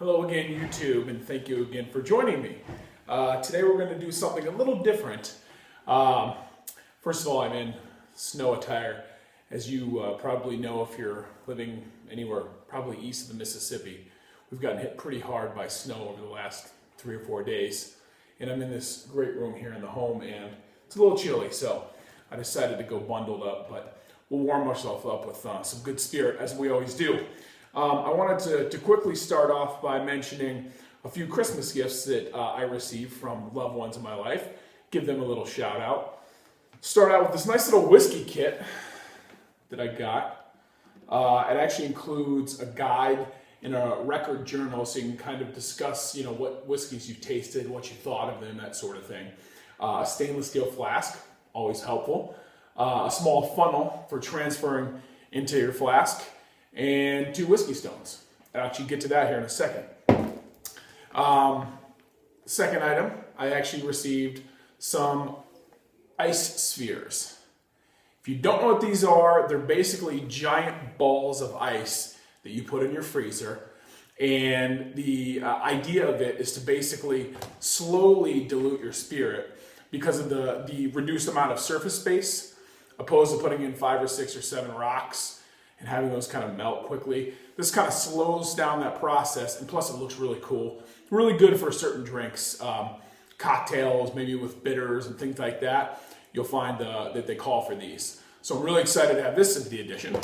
Hello again, YouTube, and thank you again for joining me. Today we're going to do something a little different. First of all, I'm in snow attire. As you probably know, if you're living anywhere probably east of the Mississippi, we've gotten hit pretty hard by snow over the last 3 or 4 days. And I'm in this great room here in the home, and it's a little chilly, so I decided to go bundled up, but we'll warm ourselves up with some good spirit, as we always do. I wanted to quickly start off by mentioning a few Christmas gifts that I received from loved ones in my life. Give them a little shout out. Start out with this nice little whiskey kit that I got. It actually includes a guide and a record journal, so you can kind of discuss, what whiskeys you tasted, what you thought of them, that sort of thing. A stainless steel flask, always helpful. A small funnel for transferring into your flask, and 2 whiskey stones. I'll actually get to that here in a second. Second item, I actually received some ice spheres. If you don't know what these are, they're basically giant balls of ice that you put in your freezer. And the idea of it is to basically slowly dilute your spirit because of the reduced amount of surface space, opposed to putting in 5 or 6 or 7 rocks and having those kind of melt quickly. This kind of slows down that process, and plus it looks really cool. Really good for certain drinks, cocktails, maybe with bitters and things like that. You'll find that they call for these. So I'm really excited to have this as the addition.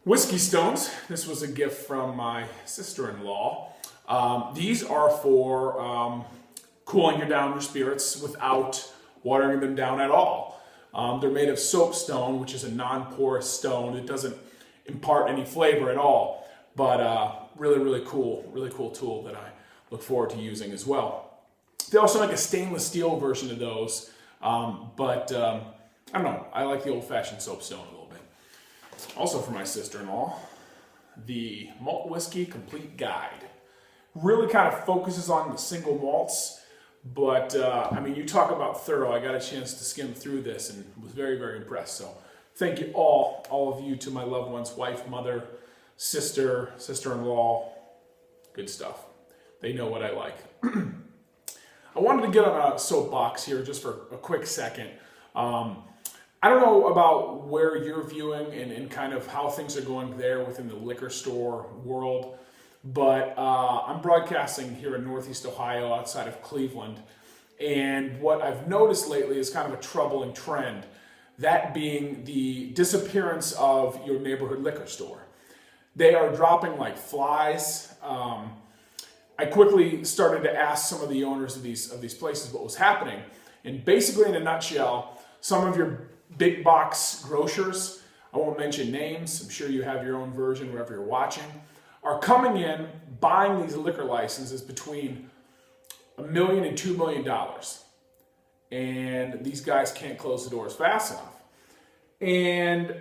Whiskey stones. This was a gift from my sister-in-law. These are for cooling down your spirits without watering them down at all. They're made of soapstone, which is a non-porous stone. It doesn't impart any flavor at all, but really cool tool that I look forward to using as well. They also make a stainless steel version of those, but I don't know. I like the old-fashioned soapstone a little bit. Also for my sister-in-law, the Malt Whiskey Complete Guide. Really kind of focuses on the single malts. But, you talk about thorough. I got a chance to skim through this and was very impressed. So thank you all of you, to my loved ones, wife, mother, sister, sister-in-law. Good stuff. They know what I like. I wanted to get on a soapbox here just for a quick second. I don't know about where you're viewing and kind of how things are going there within the liquor store world. But I'm broadcasting here in Northeast Ohio outside of Cleveland. And what I've noticed lately is kind of a troubling trend. That being the disappearance of your neighborhood liquor store. They are dropping like flies. I quickly started to ask some of the owners of these places what was happening. And basically, in a nutshell, some of your big box grocers, I won't mention names, I'm sure you have your own version wherever you're watching, are coming in, buying these liquor licenses between $1 million and $2 million. And these guys can't close the doors fast enough. And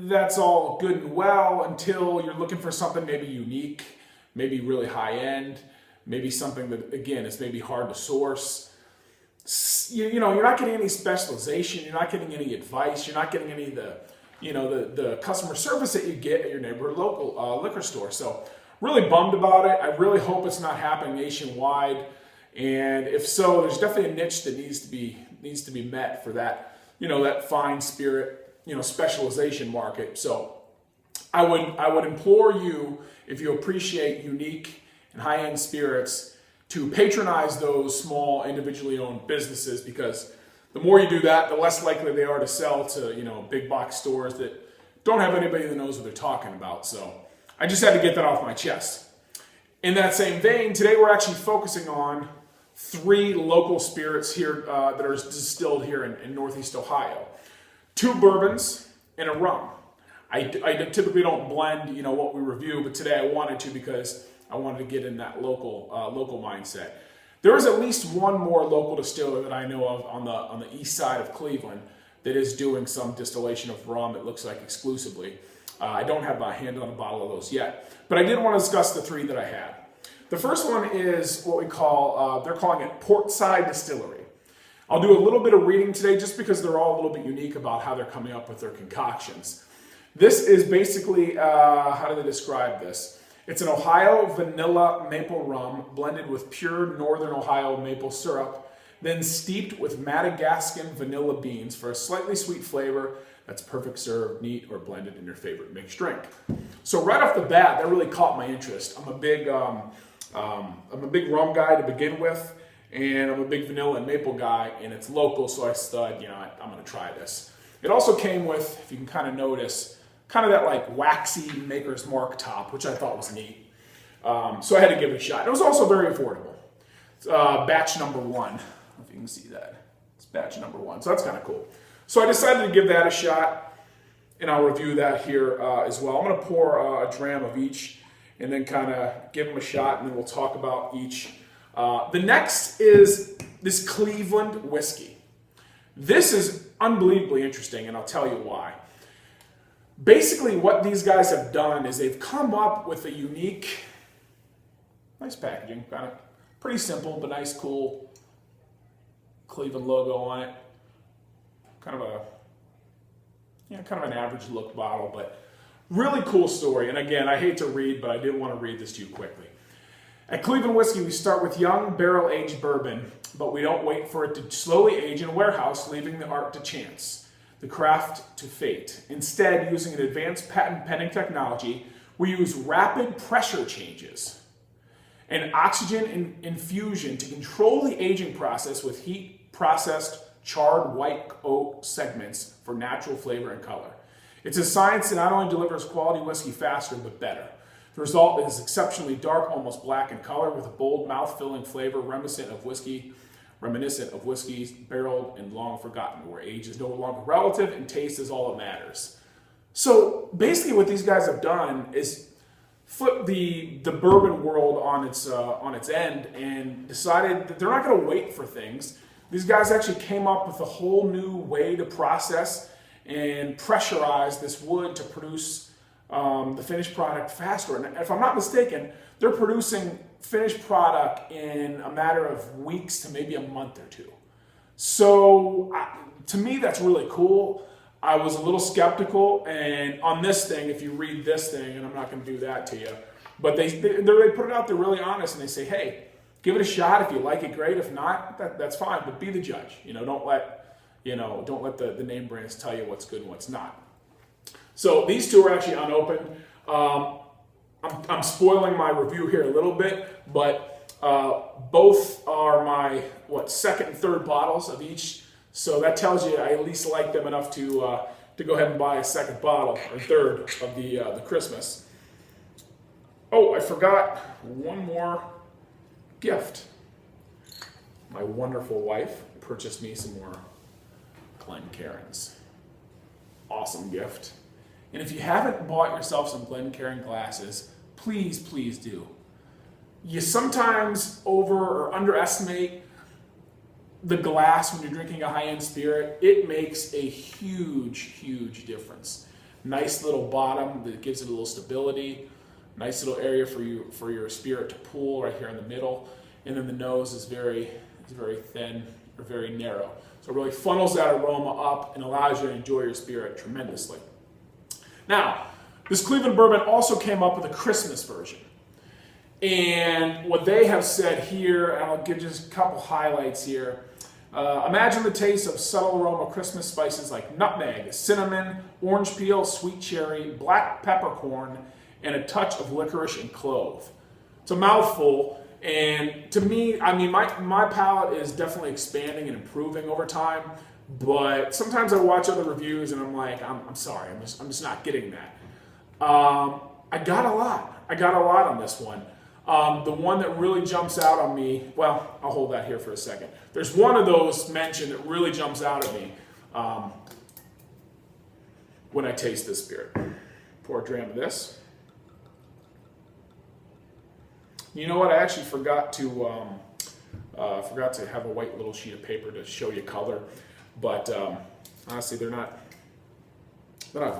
that's all good and well until you're looking for something maybe unique, maybe really high end, maybe something that, again, is maybe hard to source. You're not getting any specialization, you're not getting any advice, you're not getting any of the customer service that you get at your neighborhood local liquor store. So really bummed about it. I really hope it's not happening nationwide. And if so, there's definitely a niche that needs to be met for that, that fine spirit, specialization market. So I would implore you, if you appreciate unique and high-end spirits, to patronize those small individually owned businesses, because the more you do that, the less likely they are to sell to, big box stores that don't have anybody that knows what they're talking about. So I just had to get that off my chest. In that same vein, today we're actually focusing on 3 local spirits here that are distilled here in Northeast Ohio. 2 bourbons and a rum. I typically don't blend, what we review, but today I wanted to because I wanted to get in that local mindset. There is at least one more local distiller that I know of on the east side of Cleveland that is doing some distillation of rum, it looks like, exclusively. I don't have my hand on a bottle of those yet, but I did want to discuss the 3 that I had. The first one is what we call, they're calling it Portside Distillery. I'll do a little bit of reading today just because they're all a little bit unique about how they're coming up with their concoctions. This is basically, how do they describe this? It's an Ohio vanilla maple rum blended with pure Northern Ohio maple syrup, then steeped with Madagascan vanilla beans for a slightly sweet flavor that's perfect served, neat, or blended in your favorite mixed drink. So right off the bat, that really caught my interest. I'm a big rum guy to begin with, and I'm a big vanilla and maple guy, and it's local, so I thought, I'm going to try this. It also came with, if you can kind of notice, kind of that like waxy Maker's Mark top, which I thought was neat. So I had to give it a shot. It was also very affordable. It's, batch number 1. I don't know if you can see that. It's batch number 1, so that's kind of cool. So I decided to give that a shot, and I'll review that here as well. I'm going to pour a dram of each and then kind of give them a shot, and then we'll talk about each. The next is this Cleveland whiskey. This is unbelievably interesting, and I'll tell you why. Basically, what these guys have done is they've come up with a unique, nice packaging, kind of pretty simple, but nice, cool Cleveland logo on it. Kind of an average look bottle, but really cool story. And again, I hate to read, but I did want to read this to you quickly. At Cleveland Whiskey, we start with young barrel-aged bourbon, but we don't wait for it to slowly age in a warehouse, leaving the art to chance, the craft to fate. Instead, using an advanced patent-pending technology, we use rapid pressure changes and oxygen infusion to control the aging process with heat-processed charred white oak segments for natural flavor and color. It's a science that not only delivers quality whiskey faster, but better. The result is exceptionally dark, almost black in color, with a bold, mouth-filling flavor reminiscent of whiskeys barreled and long forgotten, where age is no longer relative and taste is all that matters. So basically what these guys have done is flip the bourbon world on its end and decided that they're not going to wait for things. These guys actually came up with a whole new way to process and pressurize this wood to produce the finished product faster. And if I'm not mistaken, they're producing finished product in a matter of weeks to maybe a month or two. So to me, that's really cool. I was a little skeptical, and on this thing, if you read this thing, and I'm not going to do that to you, but they put it out there really honest, and they say, hey, give it a shot. If you like it, great. If not, that's fine. But be the judge. Don't let the name brands tell you what's good and what's not. So these two are actually unopened. I'm spoiling my review here a little bit, but both are my second and third bottles of each. So that tells you I at least like them enough to go ahead and buy a second bottle or third of the Christmas. Oh, I forgot one more gift. My wonderful wife purchased me some more Glencairns. Awesome gift. And if you haven't bought yourself some Glencairn glasses, please, please do. You sometimes over or underestimate the glass when you're drinking a high-end spirit. It makes a huge, huge difference. Nice little bottom that gives it a little stability. Nice little area for your spirit to pool right here in the middle. And then the nose is very thin or very narrow. So it really funnels that aroma up and allows you to enjoy your spirit tremendously. Now, this Cleveland Bourbon also came up with a Christmas version. And what they have said here, and I'll give just a couple highlights here. Imagine the taste of subtle aroma Christmas spices like nutmeg, cinnamon, orange peel, sweet cherry, black peppercorn, and a touch of licorice and clove. It's a mouthful, and to me, my palate is definitely expanding and improving over time, but sometimes I watch other reviews and I'm like, I'm sorry, I'm just not getting that. I got a lot on this one. The one that really jumps out on me, well, I'll hold that here for a second. There's one of those mentioned that really jumps out at me when I taste this spirit. Pour a dram of this. You know what? I actually forgot to have a white little sheet of paper to show you color, but honestly, they're not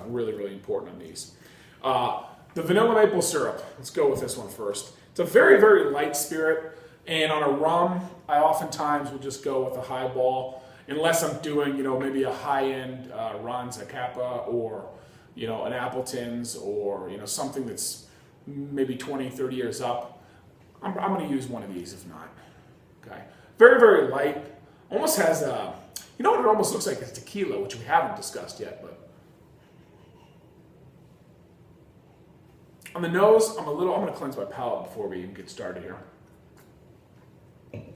really, really important on these. The vanilla maple syrup. Let's go with this one first. It's a very, very light spirit, and on a rum, I oftentimes will just go with a highball, unless I'm doing, maybe a high-end Ron Zacapa or, an Appleton's or, something that's maybe 20, 30 years up, I'm going to use one of these if not. Okay. Very, very light. Almost has a, you know what it almost looks like? It's tequila, which we haven't discussed yet, but on the nose, I'm going to cleanse my palate before we even get started here.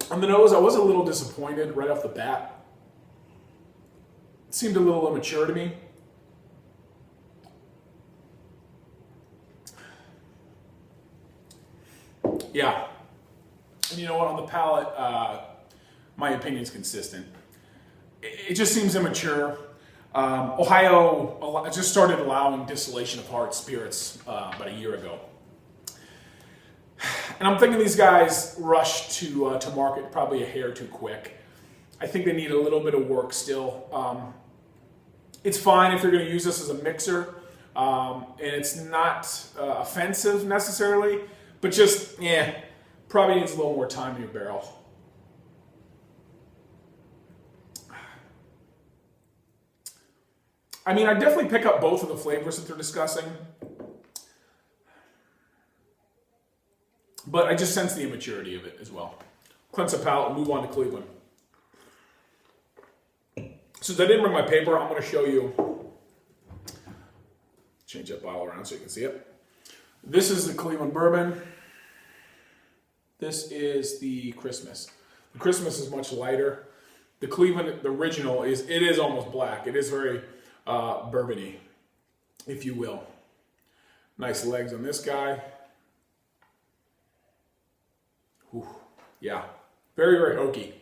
On the nose, I was a little disappointed right off the bat. It seemed a little immature to me. Yeah. And you know what, on the palate, my opinion is consistent. It just seems immature. Ohio just started allowing distillation of hard spirits about a year ago. And I'm thinking these guys rushed to market probably a hair too quick. I think they need a little bit of work still. It's fine if you're going to use this as a mixer, and it's not offensive necessarily, but just, probably needs a little more time in your barrel. I mean, I definitely pick up both of the flavors that they're discussing, but I just sense the immaturity of it as well. Cleanse the palate and move on to Cleveland. Since I didn't bring my paper, I'm going to show you, change that bottle around so you can see it. This is the Cleveland Bourbon. This is the Christmas. The Christmas is much lighter. The Cleveland, the original, it is almost black. It is very bourbony, if you will. Nice legs on this guy. Whew. Yeah, very, very oaky.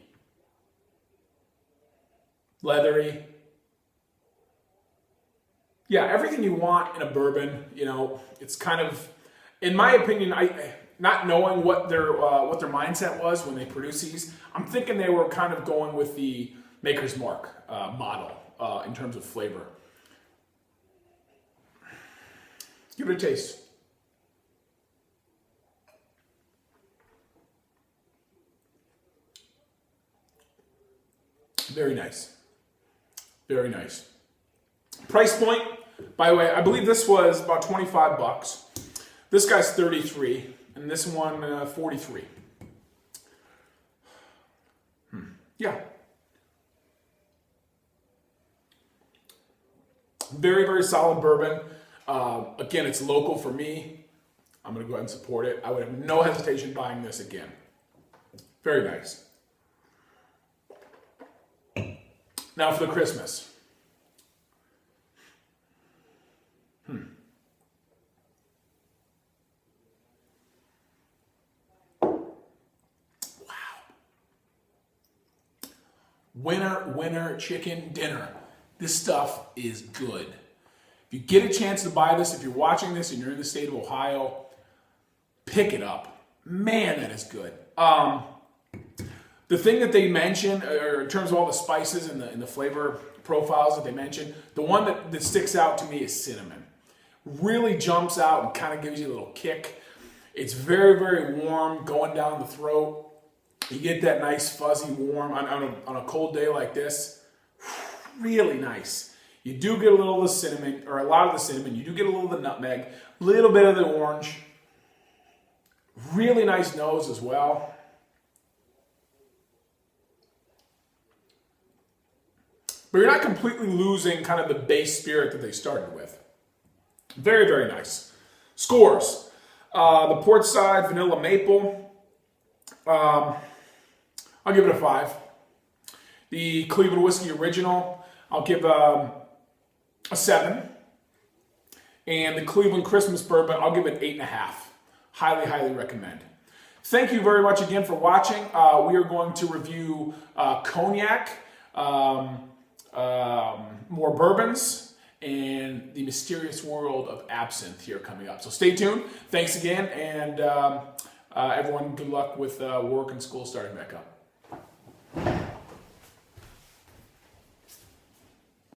Leathery. Yeah, everything you want in a bourbon. You know, it's kind of, in my opinion, not knowing what their mindset was when they produced these, I'm thinking they were kind of going with the Maker's Mark model in terms of flavor. Give it a taste. Very nice. Very nice. Price point, by the way, I believe this was about 25 bucks. This guy's 33, and this one 43. Yeah. Very, very solid bourbon. Again, it's local for me. I'm going to go ahead and support it. I would have no hesitation buying this again. Very nice. Now for the Christmas. Winner chicken dinner. This stuff is good. If you get a chance to buy this, if you're watching this and you're in the state of Ohio, pick it up. Man, that is good. The thing that they mention, or in terms of all the spices and the flavor profiles that they mention, the one that sticks out to me is cinnamon. Really jumps out and kind of gives you a little kick. It's very, very warm going down the throat. You get that nice fuzzy warm on a cold day like this. Really nice. You do get a little of the cinnamon, or a lot of the cinnamon. You do get a little of the nutmeg, a little bit of the orange. Really nice nose as well. But you're not completely losing kind of the base spirit that they started with. Very, very nice. Scores. The Portside Vanilla Maple. I'll give it a 5. The Cleveland Whiskey Original, I'll give a 7. And the Cleveland Christmas Bourbon, I'll give it 8.5. Highly, highly recommend. Thank you very much again for watching. We are going to review cognac, more bourbons, and the mysterious world of absinthe here coming up. So stay tuned. Thanks again, and everyone, good luck with work and school starting back up.